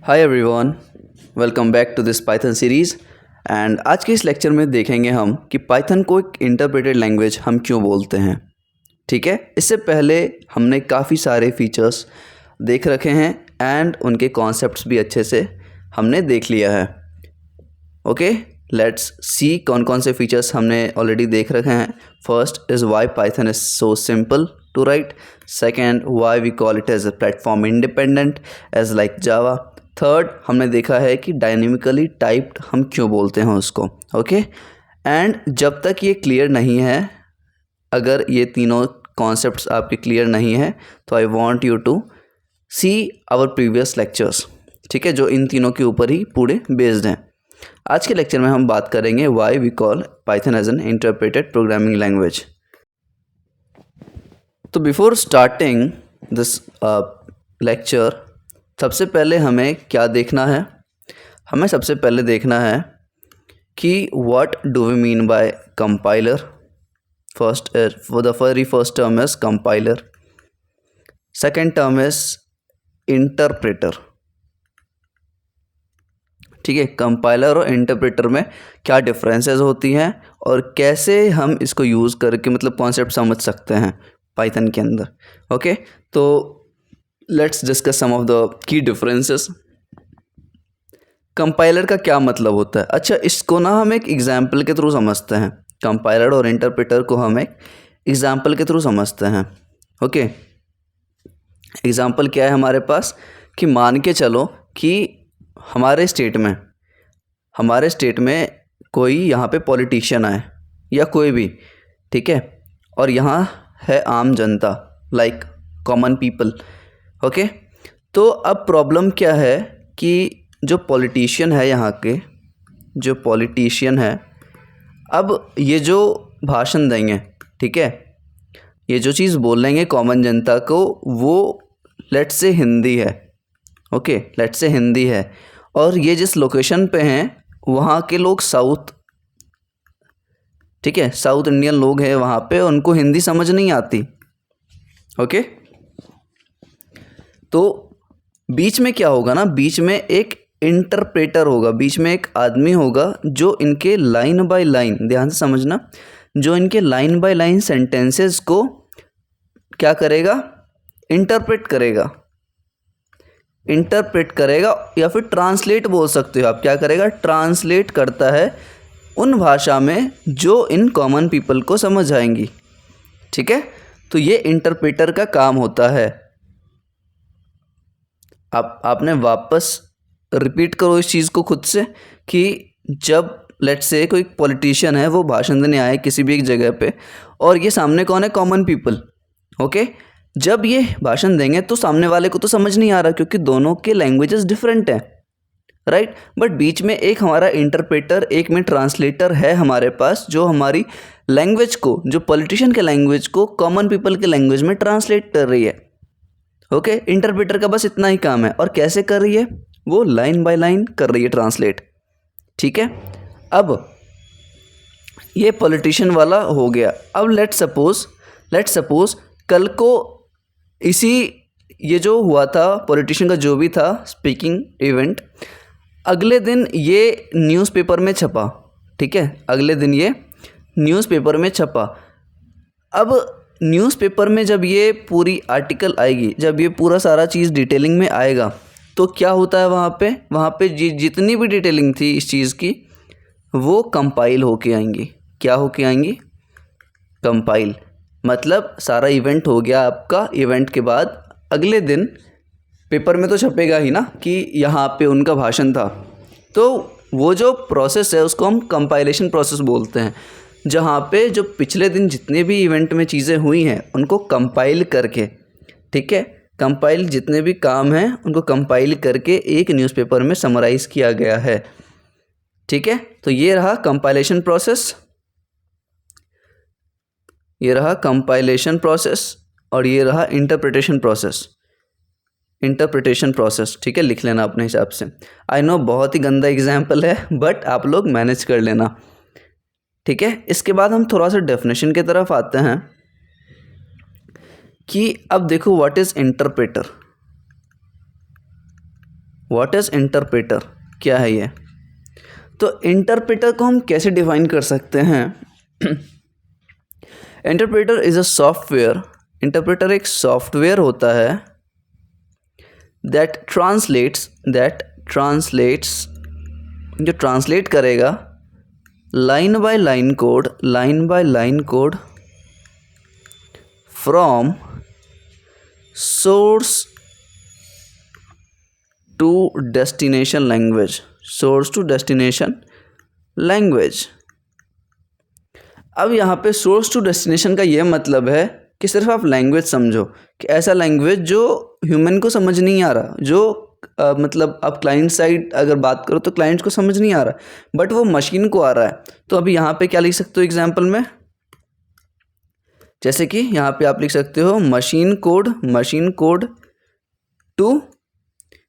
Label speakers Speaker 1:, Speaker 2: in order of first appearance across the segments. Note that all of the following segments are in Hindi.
Speaker 1: Hi everyone, welcome back to this Python series. And आज के इस लेक्चर में देखेंगे हम कि पाइथन को एक इंटरप्रेटेड लैंग्वेज हम क्यों बोलते हैं। ठीक है, इससे पहले हमने काफ़ी सारे फीचर्स देख रखे हैं एंड उनके कॉन्सेप्ट्स भी अच्छे से हमने देख लिया है। ओके, लेट्स सी कौन कौन से फीचर्स हमने ऑलरेडी देख रखे हैं। First is why Python is so simple to write. Second, why we call it as a platform independent as like Java. Third, हमने देखा है कि डायनेमिकली टाइप्ड हम क्यों बोलते हैं उसको। ओके, एंड जब तक ये क्लियर नहीं है, अगर ये तीनों कॉन्सेप्ट्स आपके क्लियर नहीं है तो I want you to see our previous lectures. ठीक है, जो इन तीनों के ऊपर ही पूरे बेस्ड हैं। आज के लेक्चर में हम बात करेंगे why we call Python as an interpreted programming language. तो बिफोर स्टार्टिंग दिस लेक्चर, सबसे पहले हमें क्या देखना है? हमें सबसे पहले देखना है कि what do we mean by compiler. First for the very first term is compiler, second term is interpreter. ठीक है, कंपाइलर और इंटरप्रेटर में क्या डिफरेंसेस होती हैं और कैसे हम इसको यूज़ करके मतलब कॉन्सेप्ट समझ सकते हैं पाइथन के अंदर। ओके, तो let's discuss some of the key differences. Compiler का क्या मतलब होता है? अच्छा, इसको ना हम एक एग्जाम्पल के थ्रू समझते हैं। कंपाइलर और इंटरप्रेटर को हम एक एग्जाम्पल के थ्रू समझते हैं। ओके, एग्जाम्पल क्या है हमारे पास कि मान के चलो कि हमारे स्टेट में कोई यहाँ पे पॉलिटिशियन आए या कोई भी, ठीक है, और यहाँ है आम जनता, लाइक कॉमन पीपल। ओके, तो अब प्रॉब्लम क्या है कि जो पॉलिटिशियन है, यहाँ के जो पॉलिटिशियन है, अब ये जो भाषण देंगे, ठीक है, ये जो चीज़ बोलेंगे कॉमन जनता को, वो लेट्स से हिंदी है। ओके, लेट्स से हिंदी है, और ये जिस लोकेशन पे हैं वहाँ के लोग ठीक है, साउथ इंडियन लोग हैं वहाँ पे, उनको हिंदी समझ नहीं आती। ओके, तो बीच में क्या होगा ना, बीच में एक इंटरप्रेटर होगा, बीच में एक आदमी होगा जो इनके लाइन बाय लाइन, ध्यान से समझना, जो इनके लाइन बाय लाइन सेंटेंसेस को क्या करेगा, इंटरप्रेट करेगा या फिर ट्रांसलेट बोल सकते हो आप। क्या करेगा? ट्रांसलेट करता है उन भाषा में जो इन कॉमन पीपल को समझ आएंगी। ठीक है, तो ये इंटरप्रेटर का काम होता है। आपने वापस रिपीट करो इस चीज़ को खुद से कि जब लेट्स से कोई पॉलिटिशियन है, वो भाषण देने आए किसी भी एक जगह पे, और ये सामने कौन है? Common people. ओके, जब ये भाषण देंगे तो सामने वाले को तो समझ नहीं आ रहा क्योंकि दोनों के लैंग्वेजेस डिफरेंट हैं, राइट। बट बीच में एक हमारा इंटरप्रेटर, एक में ट्रांसलेटर है हमारे पास, जो हमारी लैंग्वेज को, जो पॉलिटिशियन के लैंग्वेज को कॉमन पीपल के लैंग्वेज में ट्रांसलेट कर रही है। ओके, इंटरप्रेटर का बस इतना ही काम है। और कैसे कर रही है? वो लाइन बाय लाइन कर रही है ट्रांसलेट। ठीक है, अब ये पॉलिटिशियन वाला हो गया। अब लेट्स सपोज कल को ये जो हुआ था पॉलिटिशियन का, जो भी था स्पीकिंग इवेंट, अगले दिन ये न्यूज़पेपर में छपा। ठीक है, अगले दिन ये न्यूज़पेपर में छपा। अब न्यूज़पेपर में जब ये पूरी आर्टिकल आएगी, जब ये पूरा सारा चीज़ डिटेलिंग में आएगा, तो क्या होता है वहाँ पे जितनी भी डिटेलिंग थी इस चीज़ की, वो कंपाइल होके आएंगी। क्या होके आएंगी? कंपाइल। मतलब सारा इवेंट हो गया आपका, इवेंट के बाद अगले दिन पेपर में तो छपेगा ही ना कि यहाँ पे उनका भाषण था। तो वो जो प्रोसेस है उसको हम कंपाइलेशन प्रोसेस बोलते हैं, जहाँ पे जो पिछले दिन जितने भी इवेंट में चीज़ें हुई हैं उनको कंपाइल करके, ठीक है, कंपाइल जितने भी काम हैं उनको कंपाइल करके एक न्यूज़पेपर में समराइज़ किया गया है। ठीक है, तो ये रहा कंपाइलेशन प्रोसेस, और ये रहा इंटरप्रिटेशन प्रोसेस। ठीक है, लिख लेना अपने हिसाब से। आई नो बहुत ही गंदा एग्जाम्पल है, बट आप लोग मैनेज कर लेना। ठीक है, इसके बाद हम थोड़ा सा डेफिनेशन की तरफ आते हैं कि अब देखो what is interpreter. What is interpreter, क्या है ये? तो इंटरप्रेटर को हम कैसे डिफाइन कर सकते हैं? Interpreter is a software, interpreter एक सॉफ्टवेयर होता है दैट ट्रांसलेट्स, जो ट्रांसलेट करेगा line by line code from source to destination language. अब यहाँ पे सोर्स टू डेस्टिनेशन का ये मतलब है कि सिर्फ आप लैंग्वेज समझो कि ऐसा लैंग्वेज जो ह्यूमन को समझ नहीं आ रहा, जो मतलब आप क्लाइंट साइड अगर बात करो तो क्लाइंट को समझ नहीं आ रहा, बट वो मशीन को आ रहा है। तो अभी यहाँ पे क्या लिख सकते हो एग्जाम्पल में, जैसे कि यहाँ पे आप लिख सकते हो machine code to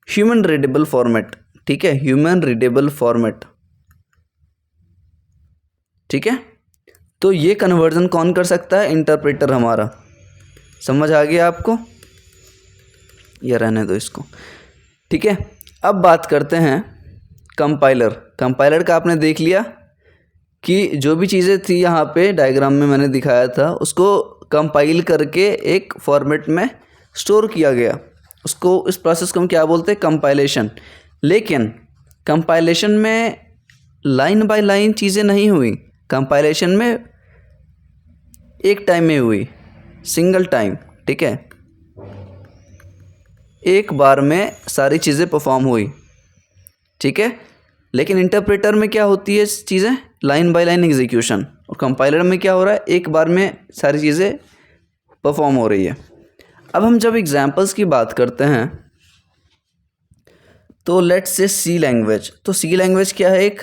Speaker 1: human readable format, ठीक है, ह्यूमन रीडेबल फॉर्मेट, ठीक है। तो ये कन्वर्जन कौन कर सकता है? इंटरप्रेटर हमारा। समझ आ गया आपको? ये रहने दो इसको, ठीक है। अब बात करते हैं कंपाइलर का। आपने देख लिया कि जो भी चीज़ें थी यहाँ पे डायग्राम में मैंने दिखाया था, उसको कंपाइल करके एक फॉर्मेट में स्टोर किया गया, उसको, इस प्रोसेस को हम क्या बोलते हैं? कंपाइलेशन। लेकिन कंपाइलेशन में लाइन बाय लाइन चीज़ें नहीं हुई, कंपाइलेशन में एक टाइम में हुई, सिंगल टाइम, ठीक है, एक बार में सारी चीज़ें परफॉर्म हुई, ठीक है। लेकिन इंटरप्रेटर में क्या होती है चीज़ें? Line by line execution. और कंपाइलर में क्या हो रहा है? एक बार में सारी चीज़ें परफॉर्म हो रही है। अब हम जब एग्जांपल्स की बात करते हैं तो लेट्स से सी लैंग्वेज। तो सी लैंग्वेज क्या है? एक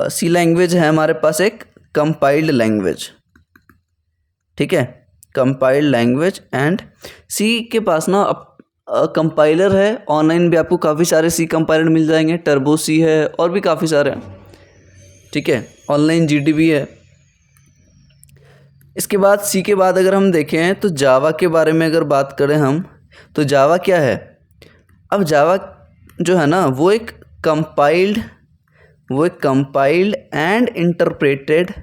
Speaker 1: सी लैंग्वेज है हमारे पास एक कंपाइल्ड लैंग्वेज, ठीक है, कंपाइल्ड लैंग्वेज। एंड सी के पास ना कंपाइलर है, ऑनलाइन भी आपको काफ़ी सारे सी कंपाइलर मिल जाएंगे, टर्बो सी है और भी काफ़ी सारे हैं, ठीक है, ऑनलाइन जीडी भी है। इसके बाद सी के बाद अगर हम देखें तो जावा के बारे में अगर बात करें हम, तो जावा क्या है? अब जावा जो है ना वो एक कंपाइल्ड एंड इंटरप्रेटेड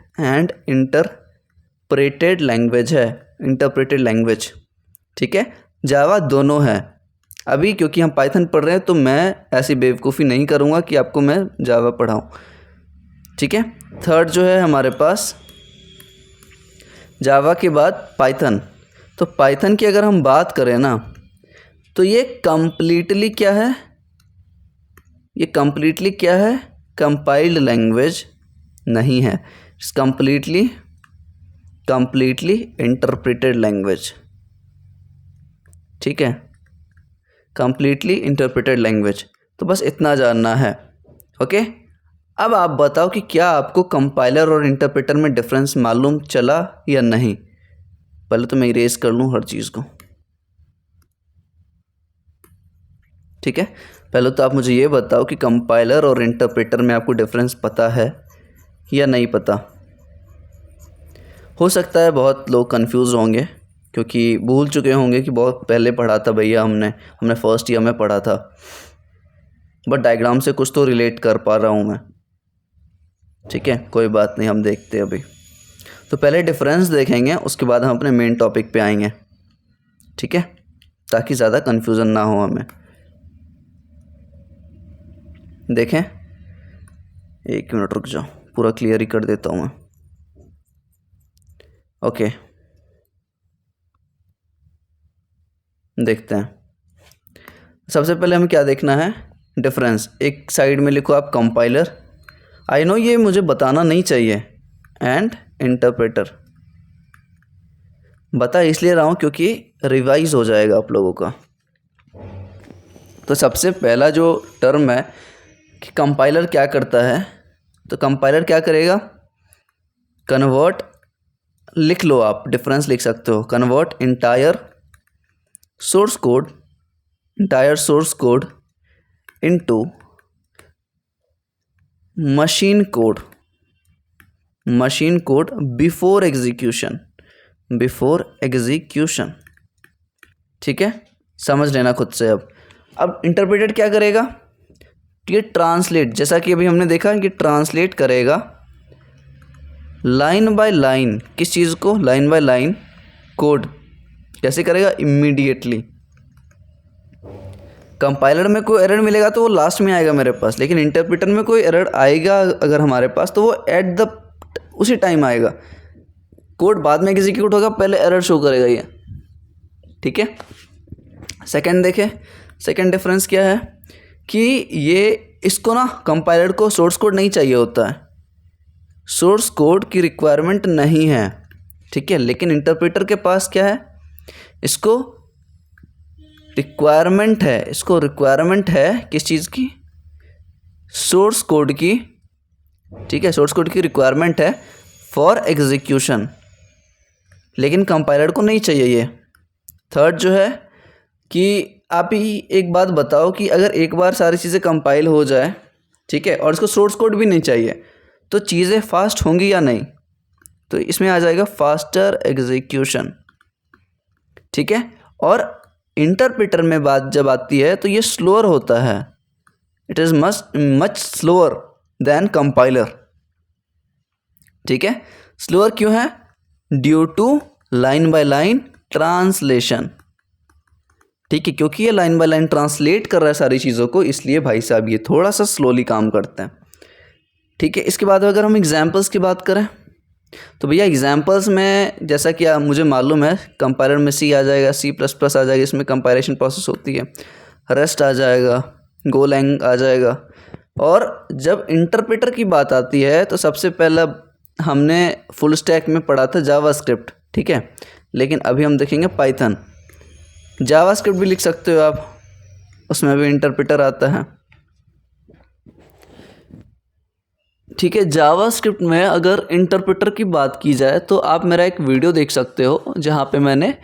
Speaker 1: लैंग्वेज है, इंटरप्रेटेड लैंग्वेज, ठीक है। जावा दोनों है। अभी क्योंकि हम पाइथन पढ़ रहे हैं तो मैं ऐसी बेवकूफ़ी नहीं करूँगा कि आपको मैं जावा पढ़ाऊँ, ठीक है। थर्ड जो है हमारे पास जावा के बाद पाइथन। तो पाइथन की अगर हम बात करें ना तो ये कम्प्लीटली क्या है? ये कम्प्लीटली क्या है? कंपाइल्ड लैंग्वेज नहीं है, कम्प्लीटली इंटरप्रेटेड लैंग्वेज, ठीक है, कम्प्लीटली इंटरप्रेटेड लैंग्वेज। तो बस इतना जानना है, ओके। अब आप बताओ कि क्या आपको कंपाइलर और इंटरप्रेटर में डिफरेंस मालूम चला या नहीं? पहले तो मैं इरेज कर लूँ हर चीज़ को, ठीक है। पहले तो आप मुझे ये बताओ कि कंपाइलर और इंटरप्रेटर में आपको डिफरेंस पता है या नहीं पता? हो सकता है बहुत लोग कंफ्यूज होंगे क्योंकि भूल चुके होंगे कि बहुत पहले पढ़ा था भैया, हमने फर्स्ट ईयर में पढ़ा था, बट डायग्राम से कुछ तो रिलेट कर पा रहा हूँ मैं, ठीक है, कोई बात नहीं, हम देखते हैं अभी। तो पहले डिफरेंस देखेंगे, उसके बाद हम अपने मेन टॉपिक पे आएंगे, ठीक है, ताकि ज़्यादा कन्फ्यूज़न ना हो हमें। देखें, एक मिनट रुक जाओ, पूरा क्लियर ही कर देता हूँ मैं, ओके। देखते हैं, सबसे पहले हमें क्या देखना है? डिफरेंस। एक साइड में लिखो आप कंपाइलर, आई नो ये मुझे बताना नहीं चाहिए, एंड इंटरप्रेटर। बता इसलिए रहा हूँ क्योंकि रिवाइज हो जाएगा आप लोगों का। तो सबसे पहला जो टर्म है कि कंपाइलर क्या करता है, तो कंपाइलर क्या करेगा? कन्वर्ट, लिख लो आप, डिफरेंस लिख सकते हो, convert entire source code into machine code before execution, ठीक है, समझ लेना खुद से। अब अब इंटरप्रेटर क्या करेगा, ये ट्रांसलेट, जैसा कि अभी हमने देखा कि ट्रांसलेट करेगा लाइन बाय लाइन, किस चीज़ को, लाइन बाय लाइन कोड। कैसे करेगा, इमीडिएटली। कंपाइलर में कोई एरर मिलेगा तो वो लास्ट में आएगा मेरे पास, लेकिन इंटरप्रेटर में कोई एरर आएगा अगर हमारे पास तो वो एट द उसी टाइम आएगा। कोड बाद में एग्जीक्यूट होगा, पहले एरर शो करेगा ये। ठीक है। सेकंड देखें, सेकंड डिफरेंस क्या है कि ये इसको ना कंपाइलर को सोर्स कोड नहीं चाहिए होता है, सोर्स कोड की रिक्वायरमेंट नहीं है। ठीक है। लेकिन इंटरप्रेटर के पास क्या है, इसको रिक्वायरमेंट है, इसको रिक्वायरमेंट है किस चीज़ की, सोर्स कोड की। ठीक है, सोर्स कोड की रिक्वायरमेंट है फॉर एग्जीक्यूशन, लेकिन कंपाइलर को नहीं चाहिए ये। थर्ड जो है कि आप ही एक बात बताओ कि अगर एक बार सारी चीज़ें कंपाइल हो जाए, ठीक है, और इसको सोर्स कोड भी नहीं चाहिए, तो चीज़ें फास्ट होंगी या नहीं, तो इसमें आ जाएगा फास्टर एग्जीक्यूशन। ठीक है। और इंटरप्रेटर में बात जब आती है तो ये स्लोअर होता है, it is much slower than compiler. ठीक है। स्लोअर क्यों है, due to line by line translation. ठीक है, क्योंकि ये लाइन बाय लाइन ट्रांसलेट कर रहा है सारी चीज़ों को, इसलिए भाई साहब ये थोड़ा सा स्लोली काम करते हैं। ठीक है। इसके बाद अगर हम एग्जांपल्स की बात करें तो भैया एग्जांपल्स में जैसा कि मुझे मालूम है, कंपाइलर में सी आ जाएगा, C++ आ जाएगा, इसमें कंपाइलेशन प्रोसेस होती है, रेस्ट आ जाएगा, गोलैंग आ जाएगा। और जब इंटरप्रेटर की बात आती है तो सबसे पहला हमने फुल स्टैक में पढ़ा था जावास्क्रिप्ट। ठीक है। लेकिन अभी हम देखेंगे पाइथन। जावास्क्रिप्ट भी लिख सकते हो आप, उसमें भी इंटरप्रेटर आता है। ठीक है। जावास्क्रिप्ट में अगर इंटरप्रेटर की बात की जाए तो आप मेरा एक वीडियो देख सकते हो जहाँ पे मैंने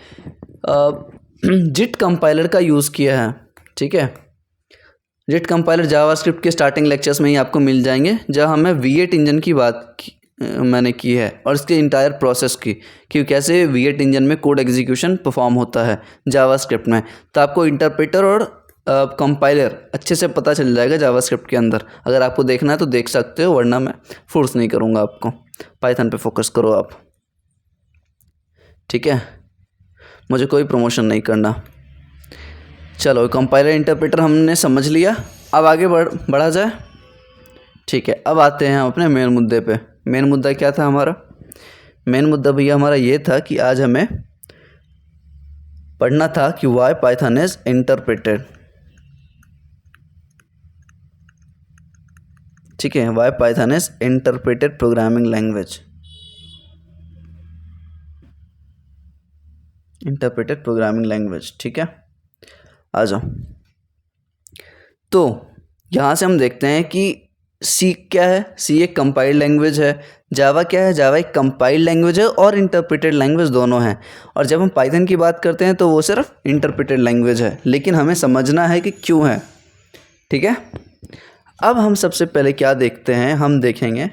Speaker 1: जिट कंपाइलर का यूज़ किया है। ठीक है। जिट कंपाइलर जावास्क्रिप्ट के स्टार्टिंग लेक्चर्स में ही आपको मिल जाएंगे, जहाँ हमें V8 इंजन की मैंने की है और इसके इंटायर प्रोसेस की, कि कैसे V8 इंजन में कोड एग्जीक्यूशन परफॉर्म होता है जावास्क्रिप्ट में। तो आपको इंटरप्रेटर और कंपाइलर अच्छे से पता चल जाएगा जावास्क्रिप्ट के अंदर। अगर आपको देखना है तो देख सकते हो, वरना मैं फोर्स नहीं करूँगा आपको। पाइथन पे फोकस करो आप। ठीक है, मुझे कोई प्रमोशन नहीं करना। चलो, कंपाइलर इंटरप्रेटर हमने समझ लिया, अब आगे बढ़ा जाए। ठीक है, अब आते हैं हम अपने मेन मुद्दे पे। मेन मुद्दा क्या था हमारा, मेन मुद्दा भैया हमारा ये था कि आज हमें पढ़ना था कि वाई पाइथन इज इंटरप्रेटेड। ठीक है, why Python is interpreted programming language, interpreted programming language. ठीक है, आ जाओ। तो यहाँ से हम देखते हैं कि सी क्या है, सी एक कंपाइल्ड लैंग्वेज है। जावा क्या है, जावा एक कंपाइल्ड लैंग्वेज है और इंटरप्रेटेड लैंग्वेज दोनों हैं। और जब हम पाइथन की बात करते हैं तो वो सिर्फ इंटरप्रेटेड लैंग्वेज है, लेकिन हमें समझना है कि क्यों है। ठीक है, अब हम सबसे पहले क्या देखते हैं, हम देखेंगे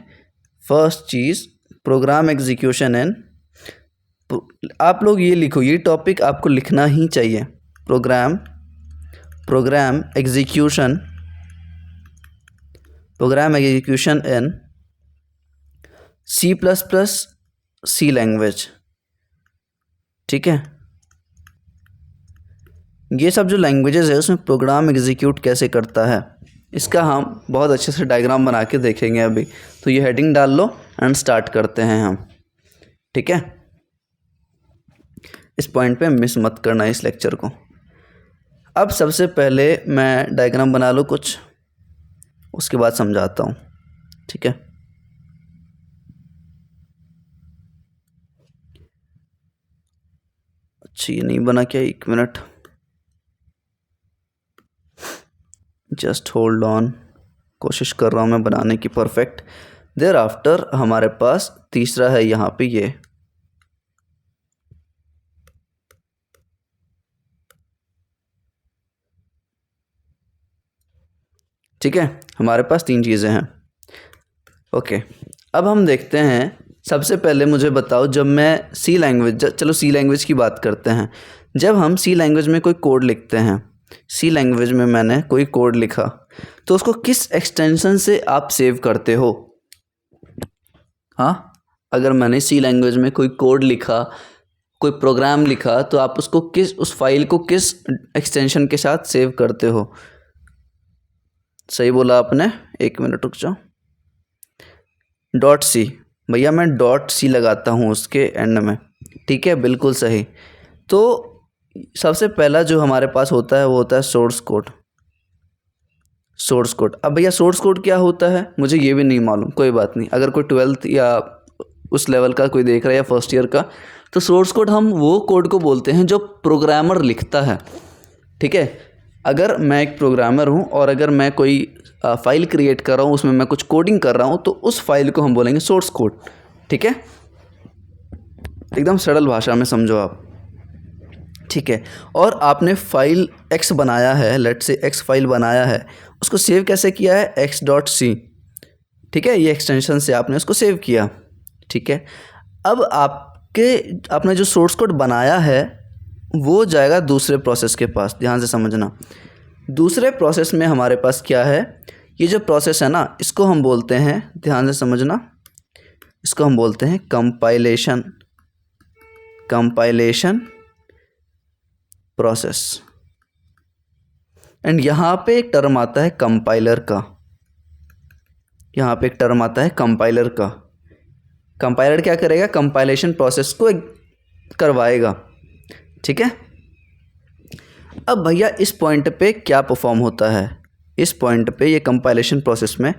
Speaker 1: first cheese program execution and, आप लोग ये लिखो, ये टॉपिक आपको लिखना ही चाहिए। प्रोग्राम एग्जीक्यूशन इन C++ लैंग्वेज। ठीक है, ये सब जो लैंग्वेजेस है उसमें प्रोग्राम एग्जीक्यूट कैसे करता है, इसका हम बहुत अच्छे से डायग्राम बना के देखेंगे अभी। तो ये हेडिंग डाल लो एंड स्टार्ट करते हैं हम। ठीक है, इस पॉइंट पे मिस मत करना इस लेक्चर को। अब सबसे पहले मैं डायग्राम बना लूँ कुछ, उसके बाद समझाता हूँ। ठीक है, अच्छा ये नहीं बना क्या, एक मिनट, जस्ट होल्ड ऑन, कोशिश कर रहा हूँ मैं बनाने की परफेक्ट। देयर आफ्टर हमारे पास तीसरा है यहाँ पे ये, ठीक है, हमारे पास तीन चीज़ें हैं। ओके, अब हम देखते हैं, सबसे पहले मुझे बताओ, जब मैं सी लैंग्वेज, चलो सी लैंग्वेज की बात करते हैं। जब हम सी लैंग्वेज में कोई कोड लिखते हैं, सी लैंग्वेज में मैंने कोई कोड लिखा तो उसको किस एक्सटेंशन से आप सेव करते हो? हाँ, अगर मैंने सी लैंग्वेज में कोई कोड लिखा, कोई प्रोग्राम लिखा, तो आप उसको उस फाइल को किस एक्सटेंशन के साथ सेव करते हो? सही बोला आपने, 1 मिनट रुक जाओ। .c, भैया मैं .c लगाता हूँ उसके एंड में, ठीक है, बिल्कुल सही। तो सबसे पहला जो हमारे पास होता है वो होता है सोर्स कोड। सोर्स कोड, अब भैया सोर्स कोड क्या होता है मुझे ये भी नहीं मालूम, कोई बात नहीं। अगर कोई 12th या उस लेवल का कोई देख रहा है या फर्स्ट ईयर का, तो सोर्स कोड हम वो कोड को बोलते हैं जो प्रोग्रामर लिखता है, ठीक है। अगर मैं एक प्रोग्रामर हूँ और अगर मैं कोई फाइल क्रिएट कर रहा हूँ, उसमें मैं कुछ कोडिंग कर रहा हूँ, तो उस फाइल को हम बोलेंगे सोर्स कोड, ठीक है। एकदम सरल भाषा में समझो आप, ठीक है। और आपने फाइल x बनाया है, लेट से x फाइल बनाया है, उसको सेव कैसे किया है? x.c, ठीक है, ये एक्सटेंशन से आपने उसको सेव किया, ठीक है। अब आपने जो सोर्स कोड बनाया है वो जाएगा दूसरे प्रोसेस के पास। ध्यान से समझना, दूसरे प्रोसेस में हमारे पास क्या है? ये जो प्रोसेस है ना, इसको हम बोलते हैं, ध्यान से समझना, इसको हम बोलते हैं कंपाइलेशन प्रोसेस। एंड यहाँ पे एक टर्म आता है कंपाइलर का, यहाँ पे एक टर्म आता है कंपाइलर का। कंपाइलर क्या करेगा? कंपाइलेशन प्रोसेस को करवाएगा, ठीक है। अब भैया इस पॉइंट पे क्या परफॉर्म होता है? इस पॉइंट पे ये कंपाइलेशन प्रोसेस में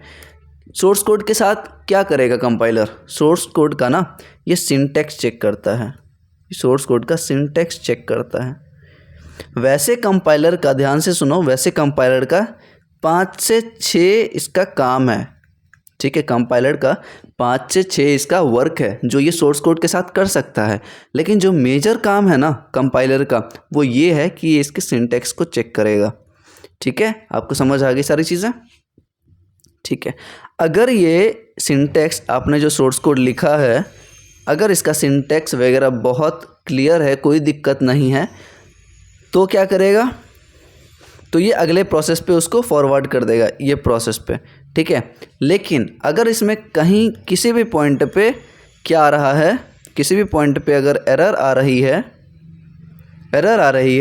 Speaker 1: सोर्स कोड के साथ क्या करेगा कंपाइलर? सोर्स कोड का ना ये सिंटैक्स चेक करता है, सोर्स कोड का सिंटैक्स चेक करता है। वैसे कंपाइलर का, ध्यान से सुनो, वैसे कंपाइलर का 5 से 6 इसका काम है, ठीक है। कंपाइलर का 5 से 6 इसका वर्क है जो ये सोर्स कोड के साथ कर सकता है। लेकिन जो मेजर काम है ना कंपाइलर का, वो ये है कि ये इसके सिंटैक्स को चेक करेगा, ठीक है। आपको समझ आ गई सारी चीज़ें, ठीक है। अगर ये सिंटैक्स, आपने जो सोर्स कोड लिखा है, अगर इसका सिंटैक्स वगैरह बहुत क्लियर है, कोई दिक्कत नहीं है, तो क्या करेगा? तो ये अगले प्रोसेस पे उसको फॉरवर्ड कर देगा, ये प्रोसेस पे, ठीक है। लेकिन अगर इसमें कहीं किसी भी पॉइंट पे क्या आ रहा है, किसी भी पॉइंट पे अगर एरर आ रही है,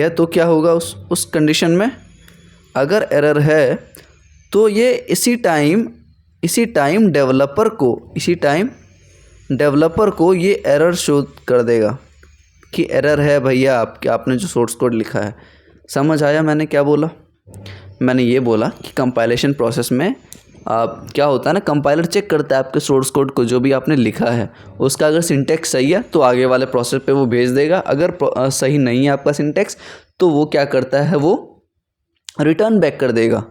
Speaker 1: तो क्या होगा उस कंडीशन में? अगर एरर है तो ये इसी टाइम डेवलपर को ये एरर शो कर देगा कि एरर है भैया आपने जो सोर्स कोड लिखा है। समझ आया मैंने क्या बोला? मैंने ये बोला कि कंपाइलेशन प्रोसेस में क्या होता है ना, कंपाइलर चेक करता है आपके सोर्स कोड को, जो भी आपने लिखा है उसका अगर सिंटैक्स सही है तो आगे वाले प्रोसेस पे वो भेज देगा। अगर सही नहीं है आपका सिंटैक्स, तो वो क्या करता है, वो रिटर्न बैक कर देगा।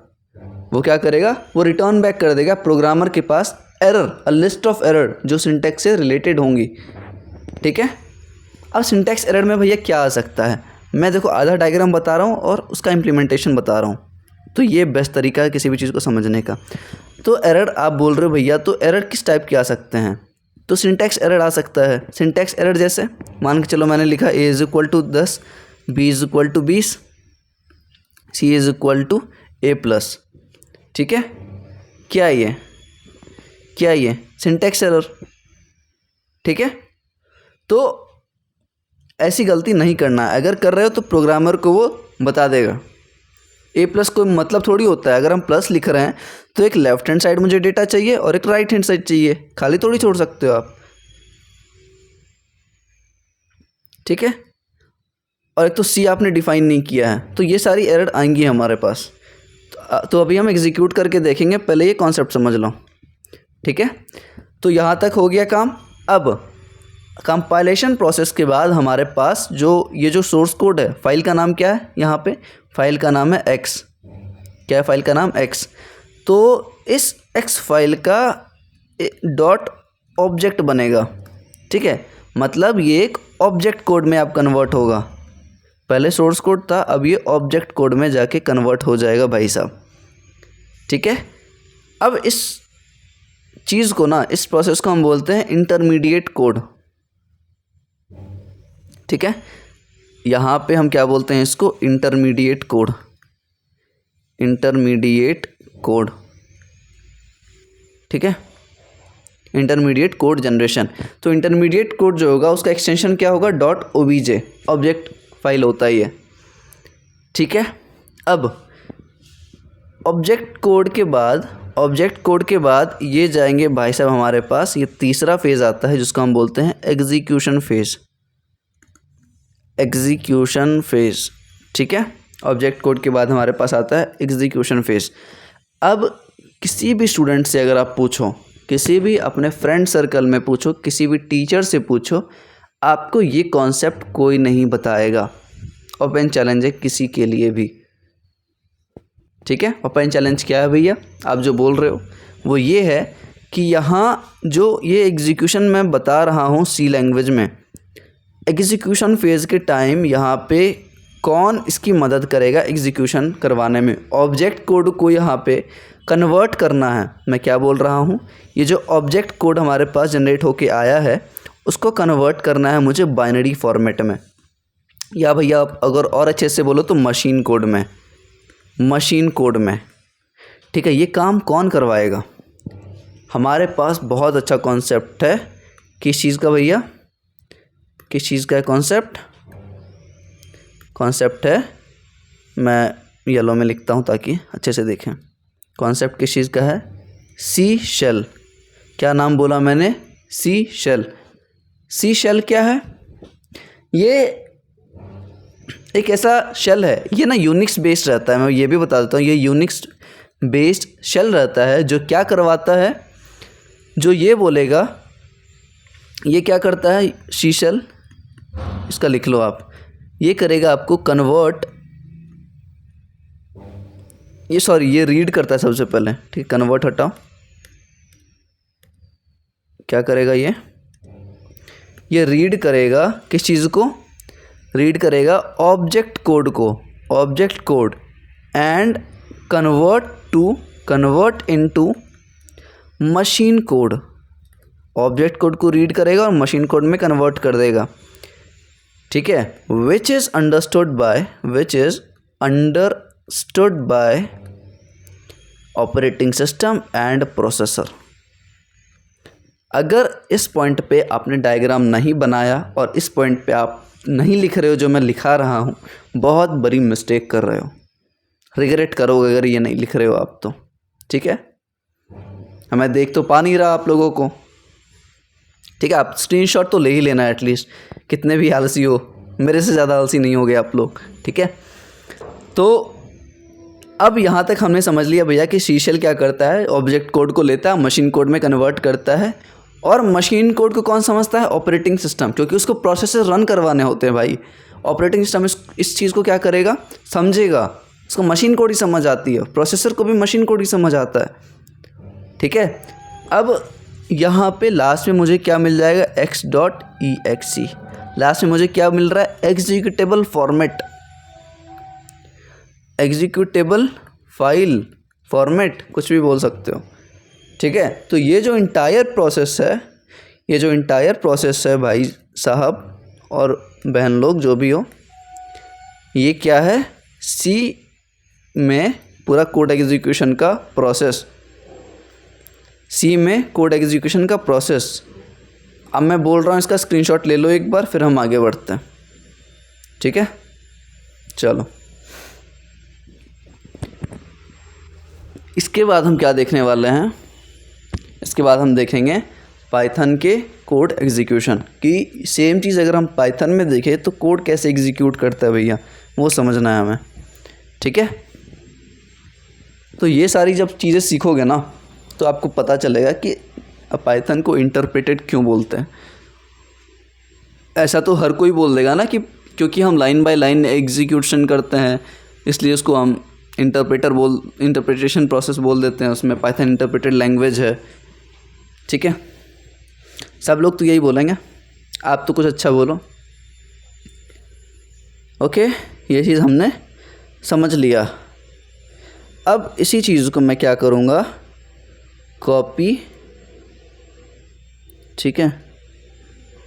Speaker 1: वो क्या करेगा? वो रिटर्न बैक कर देगा प्रोग्रामर के पास अ लिस्ट ऑफ एरर जो सिंटैक्स से रिलेटेड होंगी, ठीक है। अब सिंटैक्स एरर में भैया क्या आ सकता है? मैं देखो आधा डायग्राम बता रहा हूँ और उसका इम्प्लीमेंटेशन बता रहा हूँ, तो ये बेस्ट तरीका है किसी भी चीज़ को समझने का। तो एरर आप बोल रहे हो भैया, तो एरर किस टाइप के आ सकते हैं? तो सिंटैक्स एरर आ सकता है। सिंटैक्स एरर जैसे मान के चलो मैंने लिखा a = 10, b = 20, c = a+, ठीक है। क्या ये सिंटैक्स एरर, ठीक है। तो ऐसी गलती नहीं करना है, अगर कर रहे हो तो प्रोग्रामर को वो बता देगा। a+ कोई मतलब थोड़ी होता है, अगर हम प्लस लिख रहे हैं तो एक लेफ्ट हैंड साइड मुझे डेटा चाहिए और एक राइट हैंड साइड चाहिए, खाली थोड़ी छोड़ सकते हो आप, ठीक है। और एक तो c आपने डिफाइन नहीं किया है, तो ये सारी एरर आएंगी हमारे पास। तो अभी हम एग्जीक्यूट करके देखेंगे, पहले ये कॉन्सेप्ट समझ लो, ठीक है। तो यहाँ तक हो गया काम। अब कंपाइलेशन प्रोसेस के बाद हमारे पास ये जो सोर्स कोड है, फाइल का नाम क्या है? यहाँ पे फाइल का नाम है x। क्या है फाइल का नाम? x। तो इस x फाइल का डॉट ऑब्जेक्ट बनेगा, ठीक है। मतलब ये एक ऑब्जेक्ट कोड में आप कन्वर्ट होगा। पहले सोर्स कोड था, अब ये ऑब्जेक्ट कोड में जाके कन्वर्ट हो जाएगा भाई साहब, ठीक है। अब इस चीज़ को ना, इस प्रोसेस को हम बोलते हैं इंटरमीडिएट कोड, ठीक है। यहाँ पे हम क्या बोलते हैं इसको? इंटरमीडिएट कोड, इंटरमीडिएट कोड, ठीक है, इंटरमीडिएट कोड जनरेशन। तो इंटरमीडिएट कोड जो होगा उसका एक्सटेंशन क्या होगा, .obj, ऑब्जेक्ट फाइल होता ही है, ठीक है। अब ऑब्जेक्ट कोड के बाद ये जाएंगे भाई साहब हमारे पास, ये तीसरा फेज़ आता है जिसको हम बोलते हैं एग्जीक्यूशन फेज़, ठीक है। ऑब्जेक्ट कोड के बाद हमारे पास आता है एग्जीक्यूशन फेज़। अब किसी भी स्टूडेंट से अगर आप पूछो, किसी भी अपने फ्रेंड सर्कल में पूछो, किसी भी टीचर से पूछो, आपको ये कॉन्सेप्ट कोई नहीं बताएगा। ओपन चैलेंज है किसी के लिए भी, ठीक है। ओपन चैलेंज क्या है भैया, आप जो बोल रहे हो वो ये है कि यहाँ जो ये एग्जीक्यूशन मैं बता रहा हूँ सी लैंग्वेज में, एग्जीक्यूशन फेज़ के टाइम यहाँ पे कौन इसकी मदद करेगा एग्जीक्यूशन करवाने में, ऑब्जेक्ट कोड को यहाँ पे कन्वर्ट करना है। मैं क्या बोल रहा हूँ, ये जो ऑब्जेक्ट कोड हमारे पास जनरेट होके आया है उसको कन्वर्ट करना है मुझे बाइनरी फॉर्मेट में, या भैया आप अगर और अच्छे से बोलो तो मशीन कोड में, ठीक है। ये काम कौन करवाएगा, हमारे पास बहुत अच्छा कॉन्सेप्ट है। किस चीज़ का भैया, किस चीज़ का कॉन्सेप्ट है, मैं येलो में लिखता हूँ ताकि अच्छे से देखें। कॉन्सेप्ट किस चीज़ का है, सी शेल। क्या नाम बोला मैंने, सी शेल क्या है, ये एक ऐसा शेल है, ये ना यूनिक्स बेस्ड रहता है। मैं ये भी बता देता हूँ, ये यूनिक्स बेस्ड शेल रहता है जो क्या करवाता है, जो ये बोलेगा, ये क्या करता है सी शेल, इसका लिख लो आप, ये करेगा आपको कन्वर्ट, ये रीड करता है सबसे पहले, ठीक, कन्वर्ट हटाओ, क्या करेगा ये रीड करेगा किस चीज़ को, रीड करेगा object code and convert into machine code. Object code को रीड करेगा और मशीन कोड में कन्वर्ट कर देगा, ठीक है। Which is understood by operating system and processor. अगर इस पॉइंट पे आपने डायग्राम नहीं बनाया और इस पॉइंट पे आप नहीं लिख रहे हो जो मैं लिखा रहा हूँ, बहुत बड़ी मिस्टेक कर रहे हो, रिग्रेट करोगे अगर ये नहीं लिख रहे हो आप तो, ठीक है। हमें देख तो पा नहीं रहा आप लोगों को, ठीक है। आप स्क्रीनशॉट तो ले ही लेना एटलीस्ट, कितने भी आलसी हो, मेरे से ज़्यादा आलसी नहीं हो गए आप लोग, ठीक है। तो अब यहाँ तक हमने समझ लिया भैया कि सी शेल क्या करता है, ऑब्जेक्ट कोड को लेता है, मशीन कोड में कन्वर्ट करता है, और मशीन कोड को कौन समझता है, ऑपरेटिंग सिस्टम, क्योंकि उसको प्रोसेसर रन करवाने होते हैं भाई। ऑपरेटिंग सिस्टम इस चीज़ को क्या करेगा, समझेगा, उसको मशीन कोड ही समझ आती है, प्रोसेसर को भी मशीन कोड ही समझ आता है, ठीक है। अब यहाँ पे लास्ट में मुझे क्या मिल जाएगा, x.exe, लास्ट में मुझे क्या मिल रहा है, एग्जीक्यूटेबल फाइल फॉर्मेट, कुछ भी बोल सकते हो, ठीक है। तो ये जो इंटायर प्रोसेस है भाई साहब और बहन लोग जो भी हो, ये क्या है, सी में पूरा कोड एग्जीक्यूशन का प्रोसेस, अब मैं बोल रहा हूँ इसका स्क्रीनशॉट ले लो एक बार, फिर हम आगे बढ़ते हैं, ठीक है। चलो, इसके बाद हम क्या देखने वाले हैं, इसके बाद हम देखेंगे पाइथन के कोड एग्जीक्यूशन की। सेम चीज़ अगर हम पाइथन में देखें तो कोड कैसे एग्जीक्यूट करता है भैया, वो समझना है हमें, ठीक है। तो ये सारी जब चीज़ें सीखोगे ना तो आपको पता चलेगा कि पाइथन को इंटरप्रेटेड क्यों बोलते हैं। ऐसा तो हर कोई बोल देगा ना कि क्योंकि हम लाइन बाय लाइन एग्जीक्यूशन करते हैं इसलिए उसको हम इंटरप्रिटेशन प्रोसेस बोल देते हैं, उसमें पाइथन इंटरप्रेटेड लैंग्वेज है, ठीक है। सब लोग तो यही बोलेंगे, आप तो कुछ अच्छा बोलो, ओके। ये चीज़ हमने समझ लिया। अब इसी चीज़ को मैं क्या करूँगा, कॉपी, ठीक है,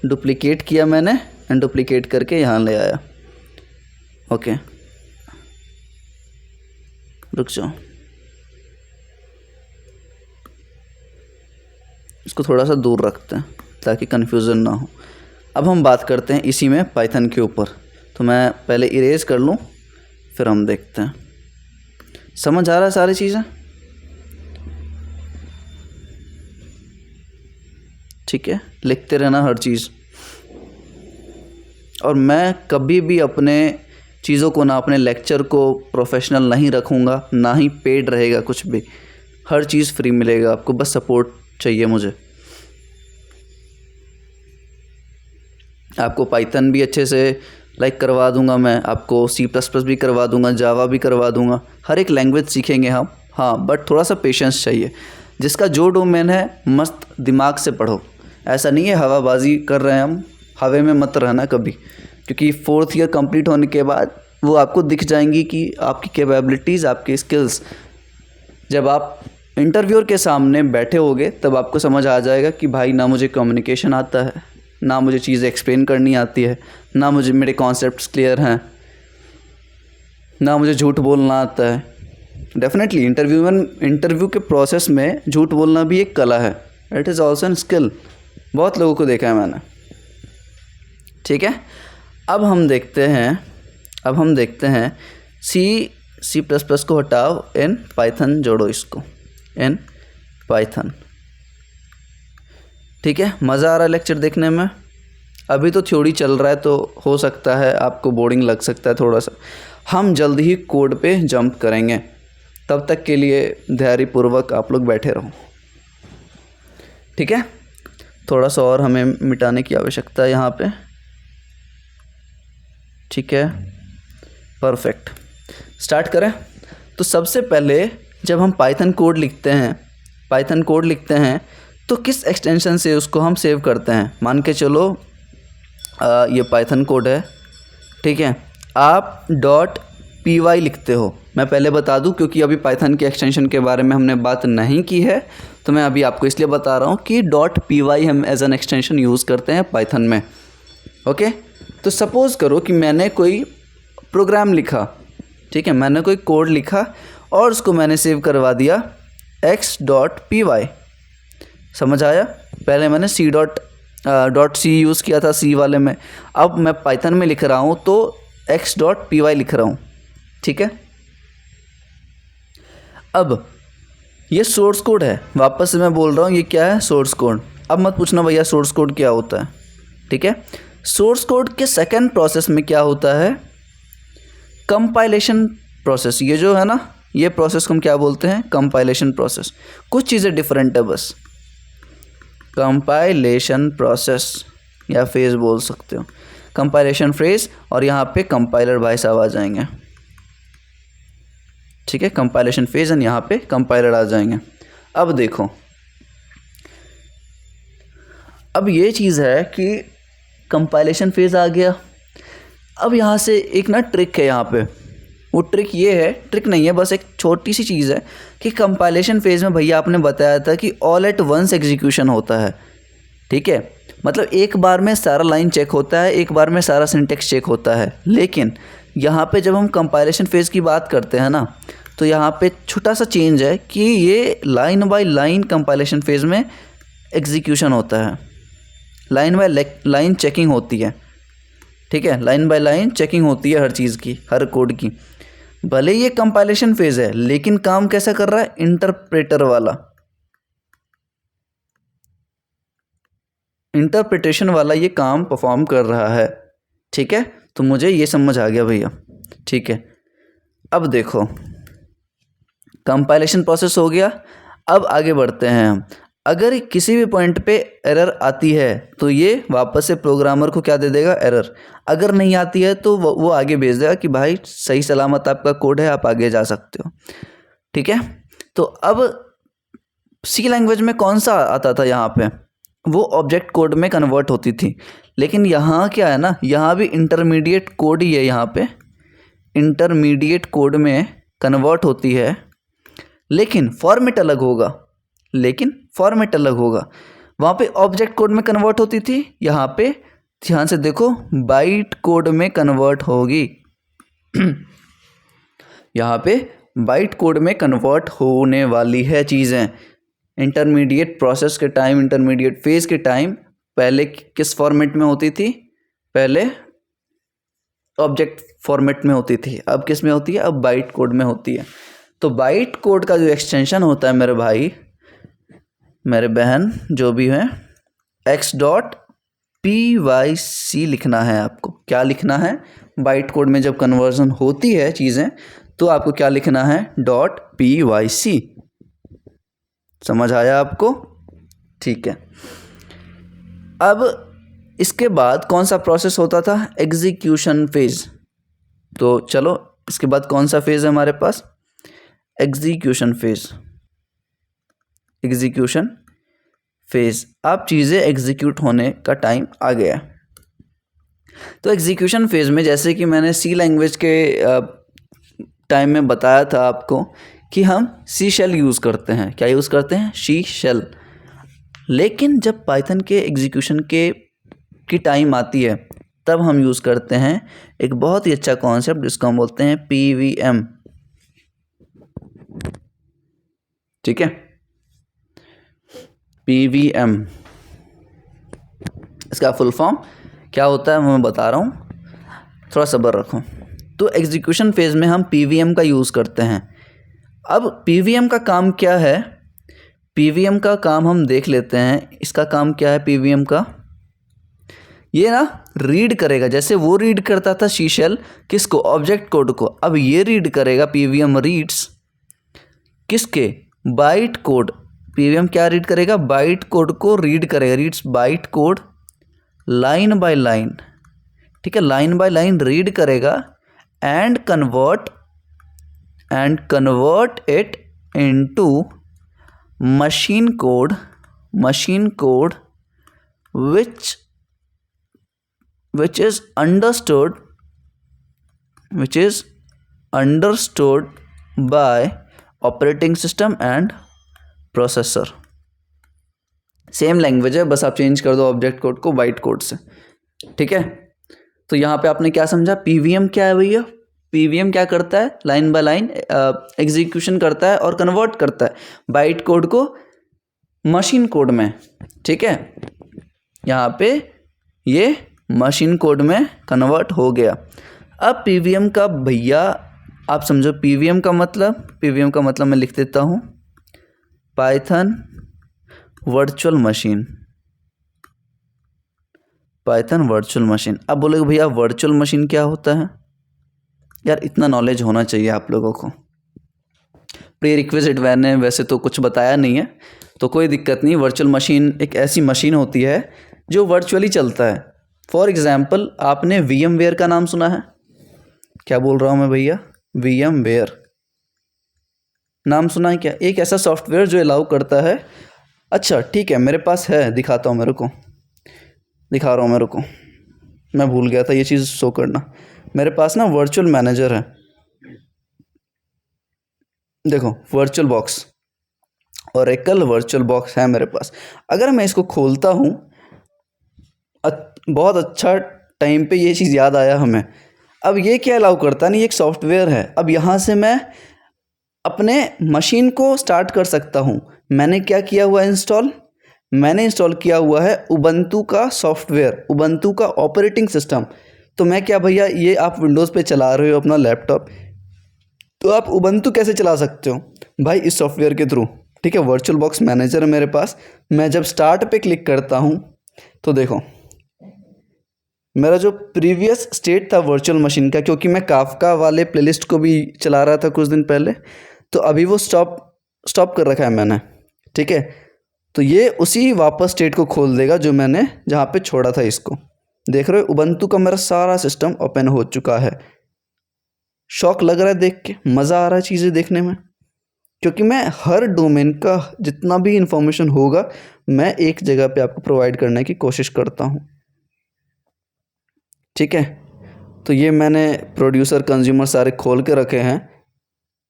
Speaker 1: डुप्लिकेट किया मैंने एंड डुप्लिकेट करके यहाँ ले आया, ओके। रुक जाओ, इसको थोड़ा सा दूर रखते हैं ताकि कन्फ्यूज़न ना हो। अब हम बात करते हैं इसी में पाइथन के ऊपर। तो मैं पहले इरेज कर लूँ, फिर हम देखते हैं। समझ आ रहा है सारी चीज़ें? ठीक है, लिखते रहना हर चीज़। और मैं कभी भी अपने चीज़ों को, ना अपने लेक्चर को प्रोफेशनल नहीं रखूँगा, ना ही पेड रहेगा कुछ भी। हर चीज़ फ्री मिलेगा आपको, बस सपोर्ट चाहिए मुझे। आपको पाइथन भी अच्छे से करवा दूंगा मैं, आपको C++ भी करवा दूंगा, जावा भी करवा दूंगा, हर एक लैंग्वेज सीखेंगे हम। हाँ, बट थोड़ा सा पेशेंस चाहिए। जिसका जो डोमेन है मस्त दिमाग से पढ़ो। ऐसा नहीं है हवाबाजी कर रहे हैं हम, हवा में मत रहना कभी, क्योंकि 4th ईयर कंप्लीट होने के बाद वो आपको दिख जाएंगी कि आपकी कैपेबिलिटीज़, आपकी स्किल्स। जब आप इंटरव्यूअर के सामने बैठे होगे तब आपको समझ आ जाएगा कि भाई ना मुझे कम्युनिकेशन आता है, ना मुझे चीज़ें एक्सप्लेन करनी आती है, ना मुझे मेरे कॉन्सेप्ट्स क्लियर हैं, ना मुझे झूठ बोलना आता है। डेफिनेटली इंटरव्यू के प्रोसेस में झूठ बोलना भी एक कला है। It is also an skill. बहुत लोगों को देखा है मैंने। ठीक है, अब हम देखते हैं C++ को हटाओ, इन पाइथन जोड़ो, इसको इन पाइथन। ठीक है, मज़ा आ रहा है लेक्चर देखने में? अभी तो थ्योरी चल रहा है तो हो सकता है आपको बोरिंग लग सकता है थोड़ा सा। हम जल्द ही कोड पे जंप करेंगे, तब तक के लिए धैर्यपूर्वक आप लोग बैठे रहो। ठीक है, थोड़ा सा और हमें मिटाने की आवश्यकता है यहाँ पे। ठीक है, परफेक्ट। स्टार्ट करें। तो सबसे पहले जब हम पाइथन कोड लिखते हैं तो किस एक्सटेंशन से उसको हम सेव करते हैं? मान के चलो ये पाइथन कोड है, ठीक है, आप .py लिखते हो। मैं पहले बता दूं, क्योंकि अभी पाइथन के एक्सटेंशन के बारे में हमने बात नहीं की है, तो मैं अभी आपको इसलिए बता रहा हूं कि .py हम एज एन एक्सटेंशन यूज़ करते हैं पाइथन में। ओके, तो सपोज़ करो कि मैंने कोई प्रोग्राम लिखा, ठीक है, मैंने कोई कोड लिखा और उसको मैंने सेव करवा दिया x.py। समझ आया? पहले मैंने .c यूज़ किया था C वाले में, अब मैं पाइथन में लिख रहा हूँ तो x.py लिख रहा हूँ। ठीक है, अब ये सोर्स कोड है। वापस से मैं बोल रहा हूँ, ये क्या है? Source code. अब मत पूछना भैया सोर्स कोड क्या होता है। ठीक है, सोर्स कोड के सेकंड प्रोसेस में क्या होता है? Compilation process. ये जो है ना, ये प्रोसेस को हम क्या बोलते हैं? Compilation process. कुछ चीज़ें डिफरेंट है बस। कंपाइलेशन प्रोसेस या फेज़ बोल सकते हो, कंपाइलेशन फेज़, और यहाँ पे कंपाइलर भाई साहब आ जाएंगे। ठीक है, कंपाइलेशन फेज़ एंड यहाँ पे कंपाइलर आ जाएंगे। अब देखो, अब ये चीज़ है कि कंपाइलेशन फेज़ आ गया। अब यहाँ से एक ना ट्रिक है यहाँ पे। वो ट्रिक ये है, ट्रिक नहीं है, बस एक छोटी सी चीज़ है कि कंपाइलेशन फेज़ में भैया आपने बताया था कि ऑल एट वंस एग्जीक्यूशन होता है। ठीक है, मतलब एक बार में सारा लाइन चेक होता है, एक बार में सारा सिंटेक्स चेक होता है। लेकिन यहाँ पे जब हम कंपाइलेशन फेज़ की बात करते हैं ना, तो यहाँ पे छोटा सा चेंज है कि ये line by line compilation phase में एग्जीक्यूशन होता है, लाइन बाय लाइन चेकिंग होती है। ठीक है, लाइन बाय लाइन चेकिंग होती है हर चीज़ की, हर कोड की। भले ये कंपाइलेशन फेज़ है, लेकिन काम कैसा कर रहा है? इंटरप्रेटर वाला, इंटरप्रिटेशन वाला ये काम परफॉर्म कर रहा है। ठीक है, तो मुझे ये समझ आ गया भैया। ठीक है, अब देखो, कंपाइलेशन प्रोसेस हो गया। अब आगे बढ़ते हैं हम। अगर किसी भी पॉइंट पे एरर आती है तो ये वापस से प्रोग्रामर को क्या दे देगा? एरर। अगर नहीं आती है तो वो आगे भेज देगा कि भाई सही सलामत आपका कोड है, आप आगे जा सकते हो। ठीक है, तो अब सी लैंग्वेज में कौन सा आता था? यहाँ पे वो ऑब्जेक्ट कोड में कन्वर्ट होती थी। लेकिन यहाँ क्या है ना, यहाँ भी इंटरमीडिएट कोड ही है। यहाँ पे इंटरमीडिएट कोड में कन्वर्ट होती है, लेकिन फॉर्मेट अलग होगा। वहाँ पे ऑब्जेक्ट कोड में कन्वर्ट होती थी, यहाँ पे ध्यान से देखो बाइट कोड में कन्वर्ट होगी। यहाँ पे बाइट कोड में कन्वर्ट होने वाली है चीज़ें। इंटरमीडिएट प्रोसेस के टाइम, इंटरमीडिएट फेज के टाइम पहले किस फॉर्मेट में होती थी? पहले ऑब्जेक्ट फॉर्मेट में होती थी, अब किस में होती है? अब बाइट कोड में होती है। तो बाइट कोड का जो एक्सटेंशन होता है मेरे भाई, मेरे बहन, जो भी है, x.pyc लिखना है आपको। क्या लिखना है? बाइट कोड में जब कन्वर्जन होती है चीज़ें तो आपको क्या लिखना है? .pyc। समझ आया आपको? ठीक है। अब इसके बाद कौन सा प्रोसेस होता था? Execution phase. तो चलो इसके बाद कौन सा फेज है हमारे पास? Execution phase. एग्जीक्यूशन फेज, अब चीज़ें एग्जीक्यूट होने का टाइम आ गया। तो एग्जीक्यूशन फेज में जैसे कि मैंने सी लैंग्वेज के टाइम में बताया था आपको कि हम सी शेल यूज़ करते हैं। क्या यूज़ करते हैं? सी शेल। लेकिन जब पाइथन के एग्जीक्यूशन की टाइम आती है तब हम यूज़ करते हैं एक बहुत ही अच्छा कॉन्सेप्ट जिसको हम बोलते हैं PVM। ठीक है, PVM। इसका फुल फॉर्म क्या होता है मैं बता रहा हूँ, थोड़ा सब्र रखो। तो एग्जीक्यूशन फेज में हम PVM का यूज़ करते हैं। अब PVM का काम क्या है? PVM का काम हम देख लेते हैं। इसका काम क्या है PVM का? ये ना रीड करेगा, जैसे वो रीड करता था सी शेल किसको? ऑब्जेक्ट कोड को। अब ये रीड करेगा, PVM रीड्स किसके? Byte code. PVM क्या रीड करेगा? बाइट कोड को रीड करेगा। Reads byte code line by line. ठीक है, लाइन बाय लाइन रीड करेगा and convert it into machine code which is understood by operating system and processor. Same language है, बस आप चेंज कर दो ऑब्जेक्ट कोड को बाइट कोड से। ठीक है, तो यहाँ पे आपने क्या समझा? PVM क्या है भैया? PVM क्या करता है? लाइन बाय लाइन एग्जीक्यूशन करता है और कन्वर्ट करता है बाइट कोड को मशीन कोड में। ठीक है, यहाँ पे ये मशीन कोड में कन्वर्ट हो गया। अब PVM का भैया आप समझो, PVM का मतलब मैं लिख देता हूँ, पाइथन वर्चुअल मशीन। अब बोलोगे भैया वर्चुअल मशीन क्या होता है? यार इतना नॉलेज होना चाहिए आप लोगों को। प्री रिक्विजिट मैंने वैसे तो कुछ बताया नहीं है, तो कोई दिक्कत नहीं। वर्चुअल मशीन एक ऐसी मशीन होती है जो वर्चुअली चलता है। फॉर एग्जाम्पल, आपने VMware का नाम सुना है? क्या बोल रहा हूँ मैं भैया? VMware नाम सुना है क्या? एक ऐसा सॉफ्टवेयर जो अलाउ करता है। अच्छा ठीक है, मेरे पास है, दिखाता हूँ, दिखा रहा हूँ मेरे को, मैं भूल गया था ये चीज़ शो करना। मेरे पास ना वर्चुअल मैनेजर है, देखो virtual box, Oracle virtual box है मेरे पास। अगर मैं इसको खोलता हूँ, बहुत अच्छा टाइम पे ये चीज़ याद आया हमें। अब ये क्या अलाउ करता नहीं, एक सॉफ्टवेयर है। अब यहाँ से मैं अपने मशीन को स्टार्ट कर सकता हूँ। मैंने क्या किया हुआ इंस्टॉल? मैंने इंस्टॉल किया हुआ है उबंटू का सॉफ्टवेयर, उबंटू का ऑपरेटिंग सिस्टम। तो मैं क्या भैया, ये आप विंडोज़ पे चला रहे हो अपना लैपटॉप, तो आप उबंटू कैसे चला सकते हो भाई? इस सॉफ्टवेयर के थ्रू। ठीक है, वर्चुअल बॉक्स मैनेजर है मेरे पास। मैं जब स्टार्ट पे क्लिक करता हूँ तो देखो मेरा जो प्रीवियस स्टेट था वर्चुअल मशीन का, क्योंकि मैं काफका वाले प्लेलिस्ट को भी चला रहा था कुछ दिन पहले, तो अभी वो स्टॉप कर रखा है मैंने। ठीक है, तो ये उसी वापस स्टेट को खोल देगा जो मैंने जहाँ पे छोड़ा था इसको। देख रहे हो, उबंटू का मेरा सारा सिस्टम ओपन हो चुका है। शौक लग रहा है देख के, मज़ा आ रहा है चीज़ें देखने में, क्योंकि मैं हर डोमेन का जितना भी इंफॉर्मेशन होगा मैं एक जगह पे आपको प्रोवाइड करने की कोशिश करता हूँ। ठीक है, तो ये मैंने प्रोड्यूसर कंज्यूमर सारे खोल के रखे हैं,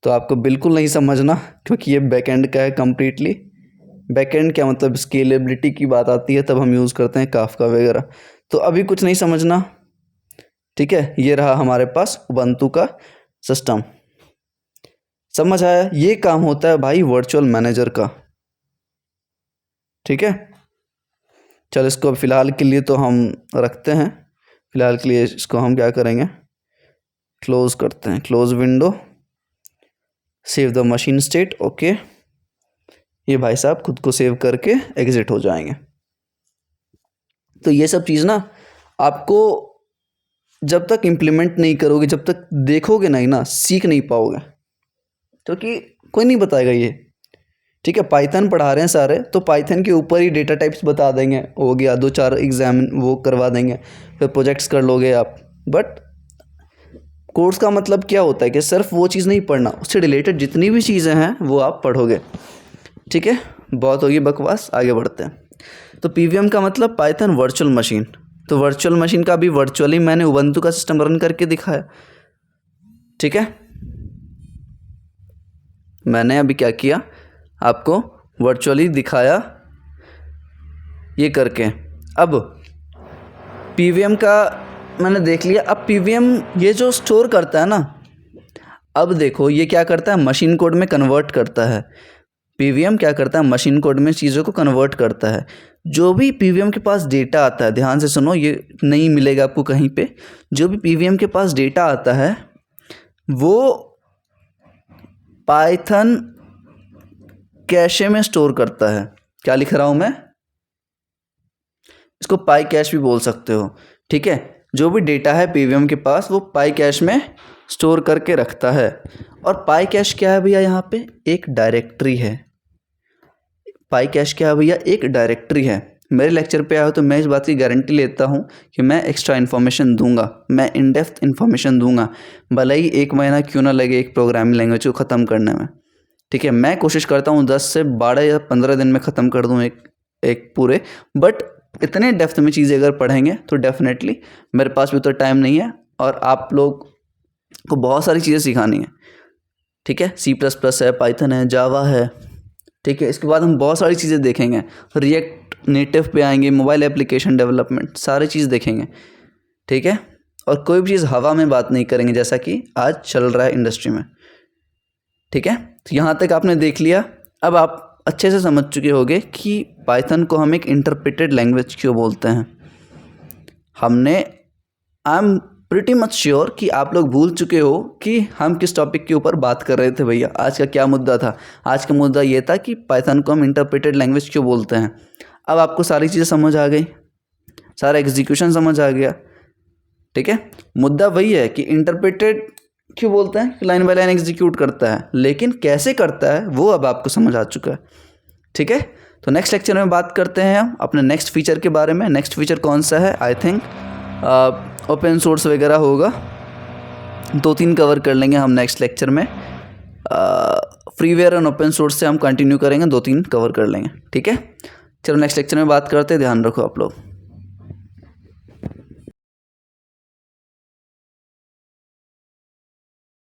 Speaker 1: तो आपको बिल्कुल नहीं समझना, क्योंकि ये बैकएंड का है कम्प्लीटली। बैकएंड क्या मतलब, स्केलेबिलिटी की बात आती है तब हम यूज़ करते हैं काफका वगैरह, तो अभी कुछ नहीं समझना। ठीक है, ये रहा हमारे पास उबंटू का सिस्टम। समझ आया? ये काम होता है भाई वर्चुअल मैनेजर का, ठीक है। चलो इसको फ़िलहाल के लिए तो हम रखते हैं, फ़िलहाल के लिए इसको हम क्या करेंगे, क्लोज़ करते हैं, close window, save the machine state, okay. ये भाई साहब खुद को सेव करके एग्ज़िट हो जाएंगे। तो ये सब चीज़ ना आपको जब तक इम्प्लीमेंट नहीं करोगे, जब तक देखोगे नहीं ना, सीख नहीं पाओगे, क्योंकि कोई नहीं बताएगा ये, ठीक है। पाइथन पढ़ा रहे हैं सारे, तो पाइथन के ऊपर ही डेटा टाइप्स बता देंगे, हो गया, 2-4 एग्जाम वो करवा देंगे, फिर प्रोजेक्ट्स कर लोगे आप। बट कोर्स का मतलब क्या होता है कि सिर्फ वो चीज़ नहीं पढ़ना, उससे रिलेटेड जितनी भी चीज़ें हैं वो आप पढ़ोगे, ठीक है। बहुत होगी बकवास, आगे बढ़ते हैं। तो पीवीएम का मतलब पाइथन वर्चुअल मशीन। तो वर्चुअल मशीन का अभी वर्चुअली मैंने उबंटू का सिस्टम रन करके दिखाया, ठीक है। मैंने अभी क्या किया, आपको वर्चुअली दिखाया ये करके। अब पीवीएम का मैंने देख लिया। अब पीवीएम ये जो स्टोर करता है ना, अब देखो ये क्या करता है, मशीन कोड में कन्वर्ट करता है। पीवीएम क्या करता है, मशीन कोड में चीज़ों को कन्वर्ट करता है। जो भी पीवीएम के पास डेटा आता है, ध्यान से सुनो, ये नहीं मिलेगा आपको कहीं पे। जो भी पीवीएम के पास डेटा आता है वो पाइथन कैशे में स्टोर करता है। क्या लिख रहा हूँ मैं, इसको पाई कैश भी बोल सकते हो, ठीक है। जो भी डेटा है पीवीएम के पास वो पाई कैश में स्टोर करके रखता है। और पाई कैश क्या है भैया, यहाँ पे एक डायरेक्टरी है। पाई कैश क्या है भैया, एक डायरेक्टरी है। मेरे लेक्चर पे आया तो मैं इस बात की गारंटी लेता हूँ कि मैं एक्स्ट्रा इन्फॉर्मेशन दूंगा, मैं इन डेप्थ इन्फॉर्मेशन दूंगा, भले ही 1 महीना क्यों ना लगे एक प्रोग्रामिंग लैंग्वेज को ख़त्म करने में, ठीक है। मैं कोशिश करता हूँ 10 से 12 या 15 दिन में ख़त्म कर दूँ एक पूरे। बट इतने डेप्थ में चीज़ें अगर पढ़ेंगे तो डेफिनेटली, मेरे पास भी तो टाइम नहीं है और आप लोग को बहुत सारी चीज़ें सिखानी है, ठीक है। C++ है, पाइथन है, जावा है, ठीक है। इसके बाद हम बहुत सारी चीज़ें देखेंगे, रिएक्ट नेटिव पे आएंगे, मोबाइल एप्लीकेशन डेवलपमेंट, सारी चीज़ देखेंगे, ठीक है। और कोई भी चीज़ हवा में बात नहीं करेंगे जैसा कि आज चल रहा है इंडस्ट्री में, ठीक है। तो यहाँ तक आपने देख लिया। अब आप अच्छे से समझ चुके होंगे कि पाइथन को हम एक इंटरप्रेटेड लैंग्वेज क्यों बोलते हैं। I am pretty much sure कि आप लोग भूल चुके हो कि हम किस टॉपिक के ऊपर बात कर रहे थे भैया। आज का क्या मुद्दा था, आज का मुद्दा ये था कि पाइथन को हम इंटरप्रेटेड लैंग्वेज क्यों बोलते हैं। अब आपको सारी चीज़ें समझ आ गई, सारा एग्जीक्यूशन समझ आ गया, ठीक है। मुद्दा वही है कि इंटरप्रेटेड क्यों बोलते हैं, लाइन बाय लाइन एग्जीक्यूट करता है, लेकिन कैसे करता है वो अब आपको समझ आ चुका है, ठीक है। तो नेक्स्ट लेक्चर में बात करते हैं हम अपने नेक्स्ट फीचर के बारे में। नेक्स्ट फीचर कौन सा है, आई थिंक ओपन सोर्स वगैरह होगा, 2-3 कवर कर लेंगे हम नेक्स्ट लेक्चर में। फ्रीवेयर और ओपन सोर्स से हम कंटिन्यू करेंगे, 2-3 कवर कर लेंगे, ठीक है। चलो नेक्स्ट लेक्चर में बात करते हैं, ध्यान रखो आप लोग।